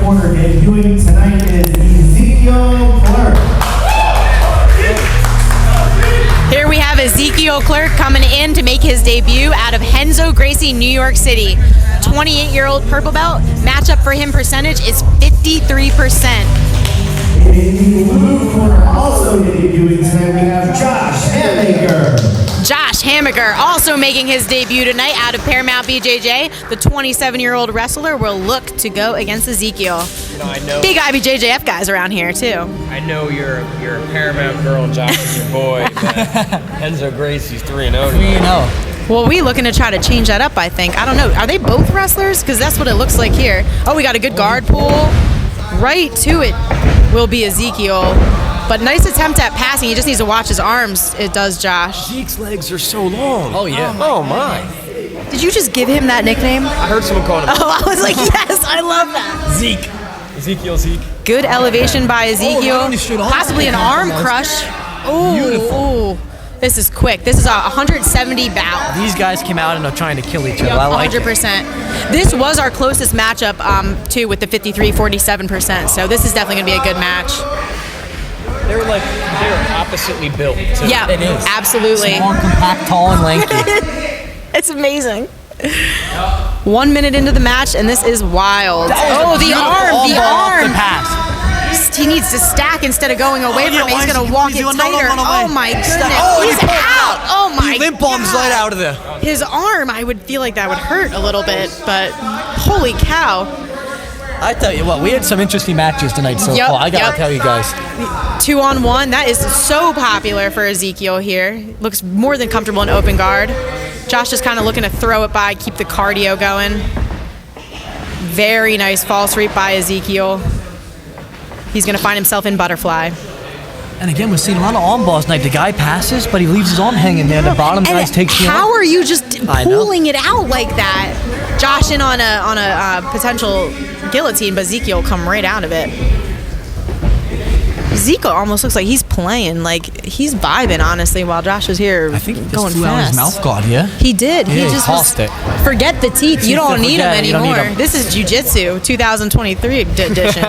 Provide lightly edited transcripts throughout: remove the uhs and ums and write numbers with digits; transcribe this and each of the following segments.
corner, debuting tonight is Ezekiel Clerk. Here we have Ezekiel Clerk coming in to make his debut out of Henzo Gracie, New York City. 28-year-old purple belt. Matchup for him percentage is 53%. In the blue corner, also debuting tonight, we have Josh Hammaker. Josh Hammaker also making his debut tonight out of Paramount BJJ. The 27-year-old wrestler will look to go against Ezekiel. You know, I know. Big IBJJF guys around here too. I know you're a Paramount girl and Josh is your boy, but Henzo Gracie's 3-0. 3-0. Well, we looking to try to change that up, I think. I don't know. Are they both wrestlers? Because that's what it looks like here. Oh, we got a good guard pull. Right to it will be Ezekiel. But nice attempt at passing. He just needs to watch his arms. It does, Josh. Zeke's legs are so long. Oh, yeah. Oh, my. Did you just give him that nickname? I heard someone calling him Oh, I was like, yes, I love that. Zeke. Ezekiel Zeke. Good elevation by Ezekiel. Possibly an arm crush. Ooh, Beautiful. ooh. This is quick. This is a 170 bout. These guys came out and are trying to kill each other. I like 100%. This was our closest matchup, too, with the 53-47%. So this is definitely going to be a good match. They're oppositely built. So Yeah, It is. absolutely. Long, compact, tall, and lanky. It's amazing. 1 minute into the match, and this is wild. Oh, the arm, the arm. The pass. He needs to stack instead of going away from it. He's going to walk it tighter. Oh, my goodness. He's out. Oh, my Limp bombs right out of there. His arm, I would feel like that would hurt a little bit, but holy cow. I tell you what, we had some interesting matches tonight so Yep, far. I gotta yep. tell you guys. 2-on-1, that is so popular for Ezekiel here. Looks more than comfortable in open guard. Josh just kind of looking to throw it by, keep the cardio going. Very nice fall sweep by Ezekiel. He's going to find himself in butterfly. And again, we're seeing a lot of arm balls tonight. The guy passes, but he leaves his arm hanging there. The bottom guys takes the arm. How are you just I know. pulling it out like that? Josh in on a potential guillotine, but Ezekiel come right out of it. Ezekiel almost looks like he's playing, like he's vibing honestly while Josh was here. I think he just going flew out his fast. mouth guard, yeah? He did. Yeah, he he just tossed it. Forget the teeth. You don't need them Forget it. You don't anymore. need 'em. This is Jiu-Jitsu 2023 edition.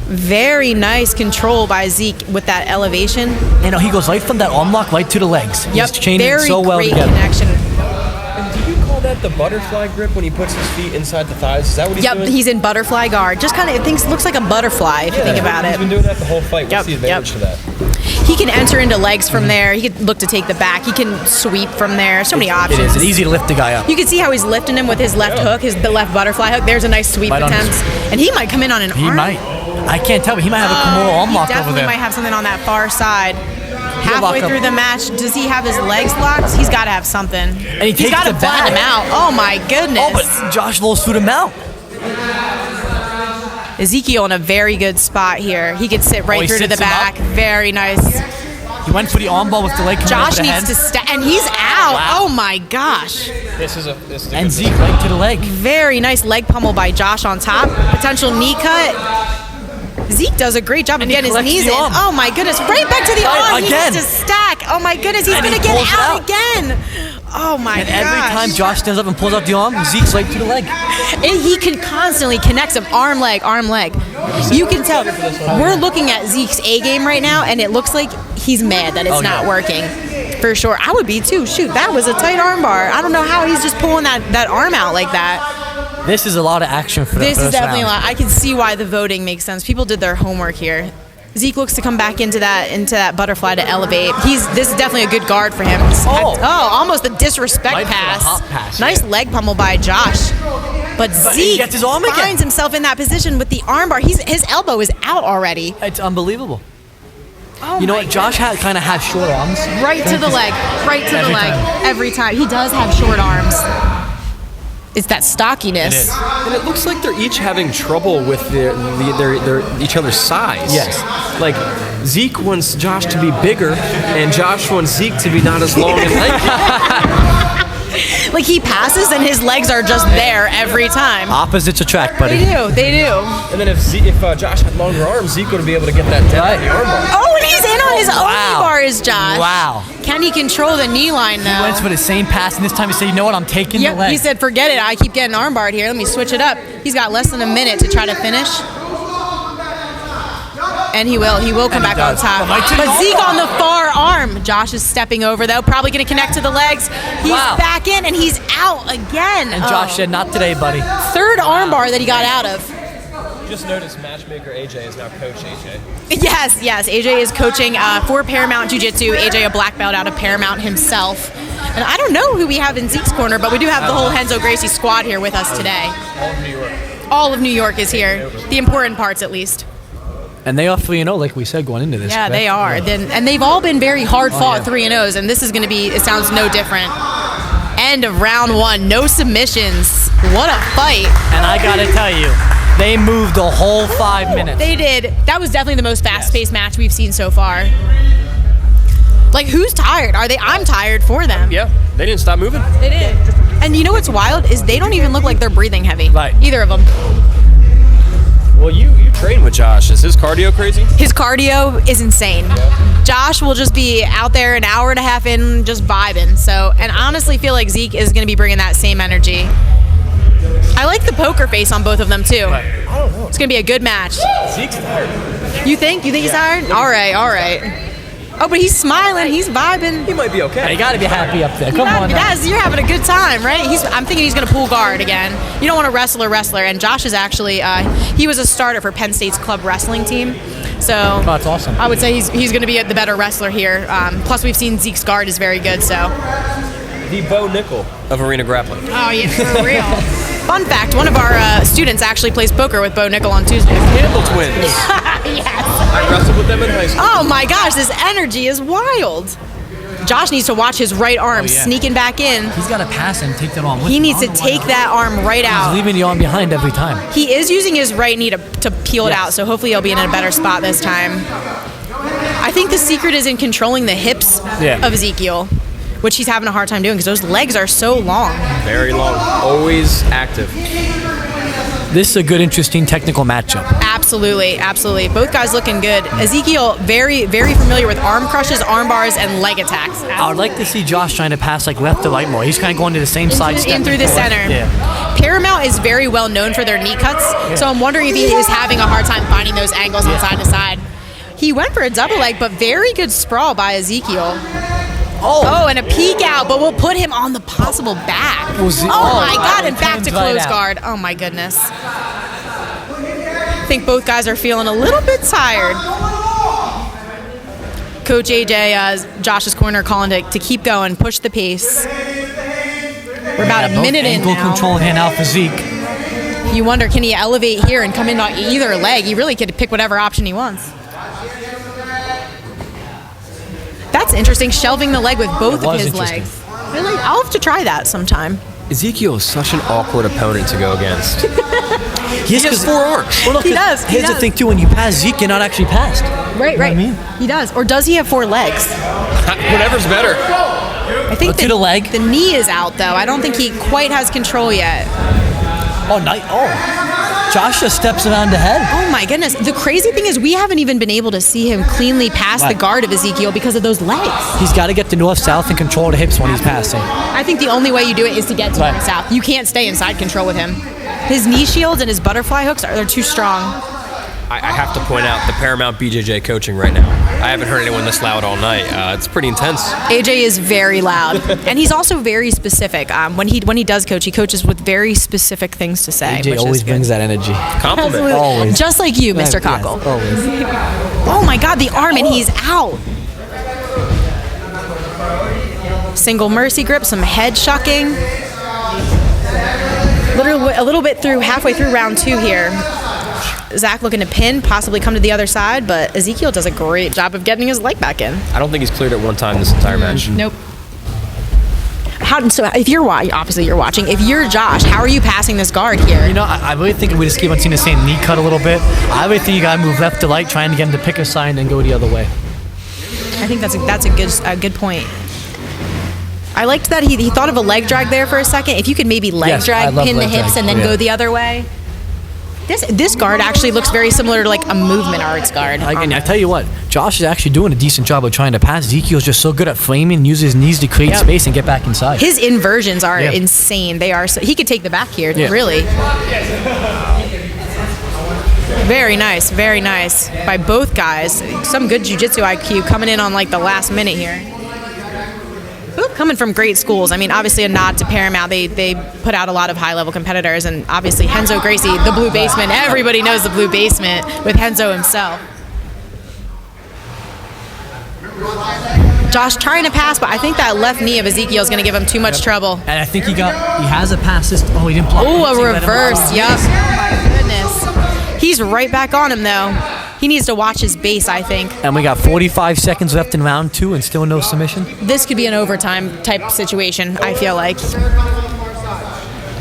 Very nice control by Zeke with that elevation. You know, he goes right from that arm lock right to the legs. Yep, He's chaining it very so well great together. connection. And do you call that the butterfly grip when he puts his feet inside the thighs? Is that what he's doing? Yep, he's in butterfly guard. Just kind of, looks like a butterfly if you think about He's it. been doing that the whole fight. Yep, What's the advantage to that? He can enter into legs from there. He could look to take the back. He can sweep from there. So many It options. is. It's easy to lift the guy up. You can see how he's lifting him with his left hook, the left butterfly hook. There's a nice sweep Right on attempt. And he might come in on an He arm. might. I can't tell, but he might have a Kimura arm lock He over definitely there. might have something on that far side. Halfway lock up. through the match, does he have his legs locked? He's got to have something. And he He's takes got to the flatten back. him out. Oh my goodness. Oh, but Josh rolls through the mount. Ezekiel in a very good spot here. He could sit right he through to the sits him back. up. Very nice. He went for the arm ball with the leg coming Josh over the needs head. to stack, and he's out. Wow. Oh my gosh. This is a And good Zeke right to the leg. Very nice leg pummel by Josh on top. Potential knee cut. Zeke does a great job of And he getting his collects knees the in. arm. Oh my goodness, right back to the Right, arm. again. He needs to stack. Oh my goodness, he's And going to he get pulls it out out. again. Oh my And gosh. every time Josh stands up and pulls out the arm, Zeke's right to the leg. He can constantly connect them, arm, leg, arm, leg. You can tell. We're looking at Zeke's A game right now, and it looks like he's mad that it's not working. For sure. I would be too. Shoot, that was a tight arm bar. I don't know how he's just pulling that arm out like that. This is a lot of action for the This is first definitely round. a lot. I can see why the voting makes sense. People did their homework here. Zeke looks to come back into that butterfly to elevate. This is definitely a good guard for him. Almost a disrespect Right for a pass. hop pass, Nice yeah. leg pummel by Josh. But he Zeke gets his arm again. finds himself in that position with the arm bar. His elbow is out already. It's unbelievable. Oh You know my what? Josh kind of has short arms. Right to the leg. Right to the Every leg. time. Every time. He does have short arms. It's that stockiness. It is. And it looks like they're each having trouble with their each other's size. Yes. Like Zeke wants Josh to be bigger, and Josh wants Zeke to be not as long and lanky. Like he passes and his legs are just there every time. Opposites attract, buddy. They do. And then if Josh had longer arms, Zeke would be able to get that down on the armbar. Oh, and he's in on his own knee bar is Josh. Wow. Can he control the knee line now? He went for the same pass, and this time he said, you know what, I'm taking the leg. He said, forget it. I keep getting armbarred here. Let me switch it up. He's got less than a minute to try to finish. And he will. He will come back on top. But Zeke on the far arm. Josh is stepping over, though. Probably going to connect to the legs. He's back in, and he's out again. And Josh said, not today, buddy. Third armbar that he got out of. Just noticed matchmaker AJ is now Coach AJ. Yes. AJ is coaching for Paramount Jiu-Jitsu. AJ, a black belt out of Paramount himself. And I don't know who we have in Zeke's corner, but we do have the whole Renzo Gracie squad here with us today. All of New York. All of New York is here. The important parts, at least. And they are 3-0, like we said, going into this. Yeah, correct? they are. And they've all been very hard-fought 3-0s, and this is going to be, it sounds no different. End of round one. No submissions. What a fight. And I got to tell you, they moved the whole 5 minutes. They did. That was definitely the most fast-paced match we've seen so far. Like, who's tired? Are they? I'm tired for them. Yeah, they didn't stop moving. They did. And you know what's wild is they don't even look like they're breathing heavy. Right. Either of them. Well, you train with Josh. Is his cardio crazy? His cardio is insane. Yeah. Josh will just be out there an hour and a half in, just vibing. So, and I honestly feel like Zeke is going to be bringing that same energy. I like the poker face on both of them too. Right. I don't know. It's going to be a good match. Zeke's tired. You think? You think he's tired? All right. Oh, but he's smiling. He's vibing. He might be okay. You got to be happy up there. Come on now. You're having a good time, right? I'm thinking he's going to pull guard again. You don't want a wrestler. And Josh is actually, he was a starter for Penn State's club wrestling team. So that's awesome. I would say he's going to be the better wrestler here. Plus, we've seen Zeke's guard is very good. So the Bo Nickel of arena grappling. Oh, yeah, for real. Fun fact, one of our students actually plays poker with Bo Nickel on Tuesdays. Campbell twins. Yes. I wrestled with them in high school. Oh my gosh, this energy is wild. Josh needs to watch his right arm sneaking back in. He's got to pass and take that arm with him. He needs to take that arm right out. He's leaving the arm behind every time. He is using his right knee to peel it out, so hopefully he'll be in a better spot this time. I think the secret is in controlling the hips of Ezekiel, which he's having a hard time doing because those legs are so long. Very long. Always active. This is a good, interesting technical matchup. Absolutely. Both guys looking good. Ezekiel, very, very familiar with arm crushes, arm bars, and leg attacks. I would like to see Josh trying to pass like left to right more. He's kind of going to the same side step. In through the center. Yeah. Paramount is very well known for their knee cuts, so I'm wondering if he is having a hard time finding those angles on side to side. He went for a double leg, but very good sprawl by Ezekiel. Oh, and a peek out, but we'll put him on the possible back. Oh my God, and back to close guard. Oh my goodness. I think both guys are feeling a little bit tired. Coach AJ, Josh's corner, calling to keep going, push the pace. We're about a minute in now. Ankle control hand out for Zeke. You wonder, can he elevate here and come in on either leg? He really could pick whatever option he wants. That's interesting, shelving the leg with both of his legs. Really? I'll have to try that sometime. Ezekiel is such an awkward opponent to go against. He has 4 arms. Well, look, He does. Here's the thing, too. When you pass Zeke, you're not actually passed. Right. You know what I mean? He does. Or does he have 4 legs? Whatever's better. I think to the leg. The knee is out, though. I don't think he quite has control yet. Oh, nice. Oh. Josh just steps around the head. Oh, my goodness. The crazy thing is we haven't even been able to see him cleanly pass the guard of Ezekiel because of those legs. He's got to get the north-south and control the hips when he's passing. I think the only way you do it is to get to north-south. You can't stay inside control with him. His knee shields and his butterfly hooks, they're too strong. I have to point out the Paramount BJJ coaching right now. I haven't heard anyone this loud all night. It's pretty intense. AJ is very loud, and he's also very specific. When he does coach, he coaches with very specific things to say. AJ always brings that energy. Compliment. Absolutely. Always. Just like you, Mr. Cockle. Yes, always. Oh my God, the arm, and he's out. Single mercy grip, some head shucking. A little bit halfway through round 2 here. Zach looking to pin, possibly come to the other side, but Ezekiel does a great job of getting his leg back in. I don't think he's cleared it one time this entire match. Nope. So if you're obviously you're watching, if you're Josh, how are you passing this guard here? You know, I really think we just keep on seeing the same knee cut a little bit. I really think you got to move left to right, trying to get him to pick a side and then go the other way. I think that's a good point. I liked that he thought of a leg drag there for a second. If you could maybe leg drag, pin the hips, and then go the other way. This guard actually looks very similar to like a movement arts guard. And I tell you what, Josh is actually doing a decent job of trying to pass. Ezekiel's just so good at flaming, uses his knees to create space and get back inside. His inversions are insane. They are. He could take the back here, really. Very nice by both guys. Some good jiu-jitsu IQ coming in on like the last minute here. Both coming from great schools. I mean, obviously a nod to Paramount. They put out a lot of high-level competitors, and obviously Renzo Gracie, the Blue Basement. Everybody knows the Blue Basement with Renzo himself. Josh trying to pass, but I think that left knee of Ezekiel is going to give him too much trouble. And I think he has a pass. He didn't block. Oh, a reverse. Yep. Oh my goodness. He's right back on him though. He needs to watch his base, I think. And we got 45 seconds left in round 2 and still no submission. This could be an overtime type situation, I feel like.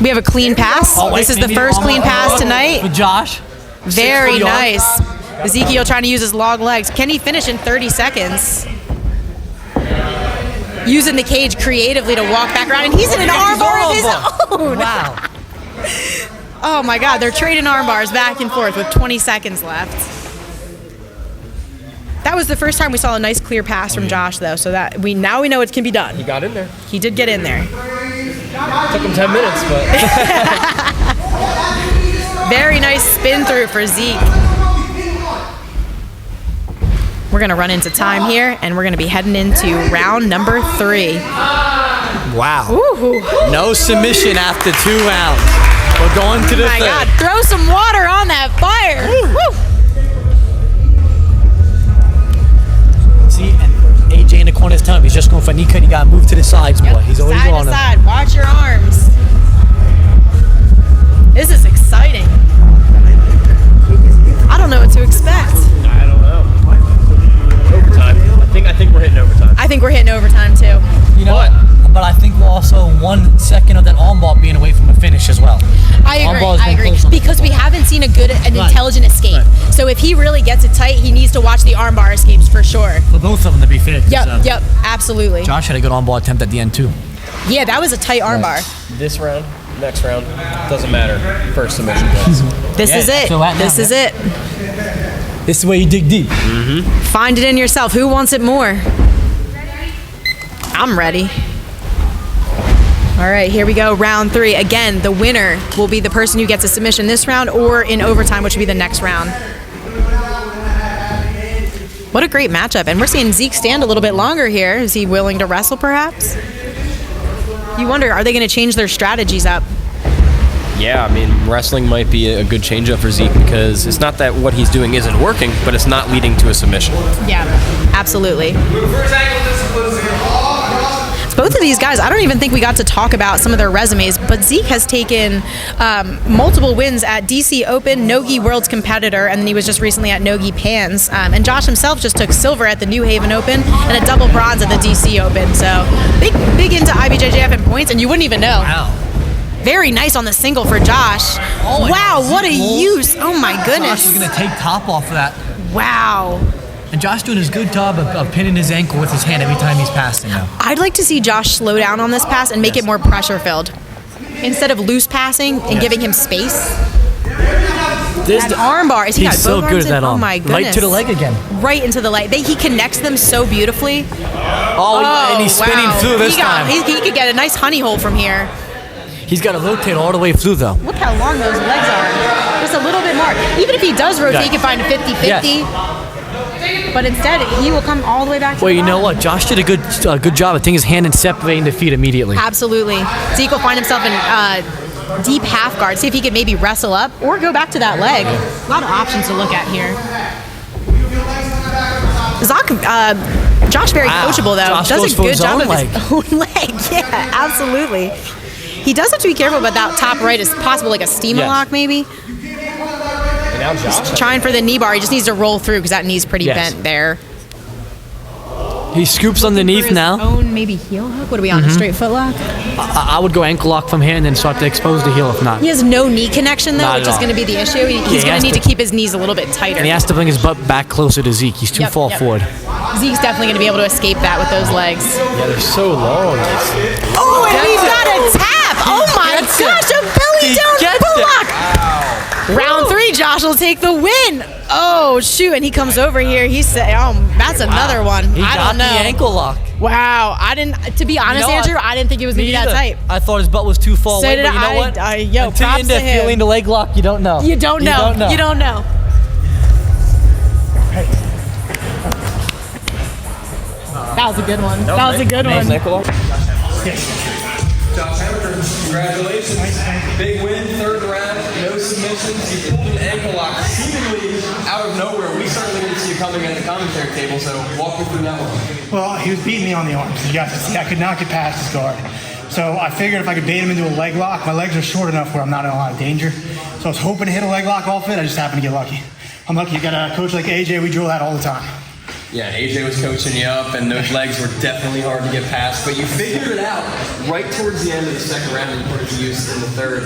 We have a clean pass. This is the first clean pass tonight. With Josh. Very nice. Ezekiel trying to use his long legs. Can he finish in 30 seconds? Using the cage creatively to walk back around, and he's in an armbar of his own. Wow. Oh my God, they're trading armbars back and forth with 20 seconds left. That was the first time we saw a nice clear pass from Josh, though, so that now we know it can be done. He got in there. He did get in there. Took him 10 minutes, but very nice spin through for Zeke. We're gonna run into time here, and we're gonna be heading into round number 3. Wow. Ooh. No submission after 2 rounds. We're going to the Oh my third. God, throw some water on that fire. Woo. See, and AJ in the corner is telling him he's just going for a knee cut. He got to move to the sides, boy. He's always side on to him. side. Watch your arms. This is exciting. I don't know what to expect. I don't know. Overtime. I think we're hitting overtime. I think we're hitting overtime too. You know what? But I think we're also 1 second of that armbar being away from a finish as well. I Armbar's been agree. close on Because we haven't seen a good and intelligent escape. Right. So if he really gets it tight, he needs to watch the armbar escapes for sure. For both of them, to be fair. Yep, absolutely. Josh had a good armbar attempt at the end, too. Yeah, that was a tight armbar. This round, next round, doesn't matter. First submission. This is it. so at now, This is it. This is where you dig deep. Find it in yourself. Who wants it more? I'm ready. All right, here we go. Round 3. Again, the winner will be the person who gets a submission this round or in overtime, which will be the next round. What a great matchup. And we're seeing Zeke stand a little bit longer here. Is he willing to wrestle, perhaps? You wonder, are they going to change their strategies up? Yeah, I mean, wrestling might be a good change-up for Zeke because it's not that what he's doing isn't working, but it's not leading to a submission. Yeah, absolutely. Both of these guys, I don't even think we got to talk about some of their resumes, but Zeke has taken multiple wins at DC Open, Nogi World's competitor, and then he was just recently at Nogi Pans. And Josh himself just took silver at the New Haven Open and a double bronze at the DC Open. So big into IBJJF and points, and you wouldn't even know. Wow. Very nice on the single for Josh. Wow, what a use. Oh my goodness. Josh is going to take top off of that. Wow. And Josh doing his good job of pinning his ankle with his hand every time he's passing now. I'd like to see Josh slow down on this pass and make it more pressure filled. Instead of loose passing and giving him space. That armbar. Is he got He's both so arms good at in? that Oh arm. my goodness. Right to the leg again. Right into the leg. He connects them so beautifully. And he's spinning through this time. He could get a nice honey hole from here. He's got to rotate all the way through, though. Look how long those legs are. Just a little bit more. Even if he does rotate, he can find a 50-50. But instead, he will come all the way back to Well, the you know bottom. what? Josh did a good job of taking his hand and separating the feet immediately. Absolutely. Zeke will find himself in deep half guard. See if he could maybe wrestle up or go back to that leg. A lot of options to look at here. Josh very coachable though. Josh does goes a for good his job own of his own leg. Yeah, absolutely. He does have to be careful about that top right. Is possible like a steam lock maybe. And now Josh. Trying for the knee bar. He just needs to roll through because that knee's pretty bent there. He scoops underneath For his now. own maybe heel hook. What are we on? A straight foot lock? I would go ankle lock from here and then start to expose the heel if not. He has no knee connection though, Not which at is all. going to be the issue. He's he going to has need to- to keep his knees a little bit tighter. And he has to bring his butt back closer to Zeke. He's too far forward. Zeke's definitely going to be able to escape that with those legs. Yeah, they're so long. Oh, and he's got a tap! Oh my gets it. gosh, a belly He down gets it. pull lock! Round 3, will take the win. Oh, shoot. And he comes over here. He said, oh, that's another one. He I got don't know. the ankle lock. Wow. I didn't, to be honest, You know, Andrew, I didn't think it was going to be that either. tight. I thought his butt was too far So away, did but you know I. what? Yo, Until props you end to up him. feeling the leg lock, you don't know. You don't know. You don't know. That was a good one. That was a good one. Josh Hammaker, congratulations. Big win, third round, no submissions. You pulled an ankle lock seemingly out of nowhere. We certainly didn't see you coming at the commentary table, so walk me through that one. Well, he was beating me on the arms. You guys can see I could not get past his guard. So I figured if I could bait him into a leg lock, my legs are short enough where I'm not in a lot of danger. So I was hoping to hit a leg lock off it. I just happened to get lucky. I'm lucky you got a coach like AJ. We drill that all the time. Yeah, AJ was coaching you up, and those legs were definitely hard to get past, but you figured it out right towards the end of the second round and put it to use in the third.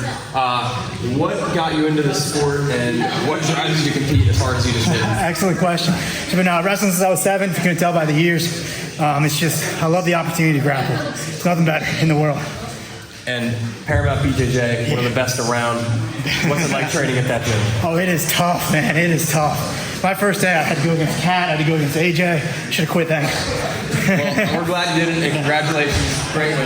What got you into the sport, and what drives you to compete as hard as you just did? Excellent question. So I've been wrestling since I was 7. If you couldn't tell by the years, it's just I love the opportunity to grapple. There's nothing better in the world. And Paramount BJJ, one of the best around. What's it like training at that gym? Oh, it is tough, man. It is tough. My first day, I had to go against Kat. I had to go against AJ. Should have quit then. Well, we're glad you did it, and congratulations. Great win.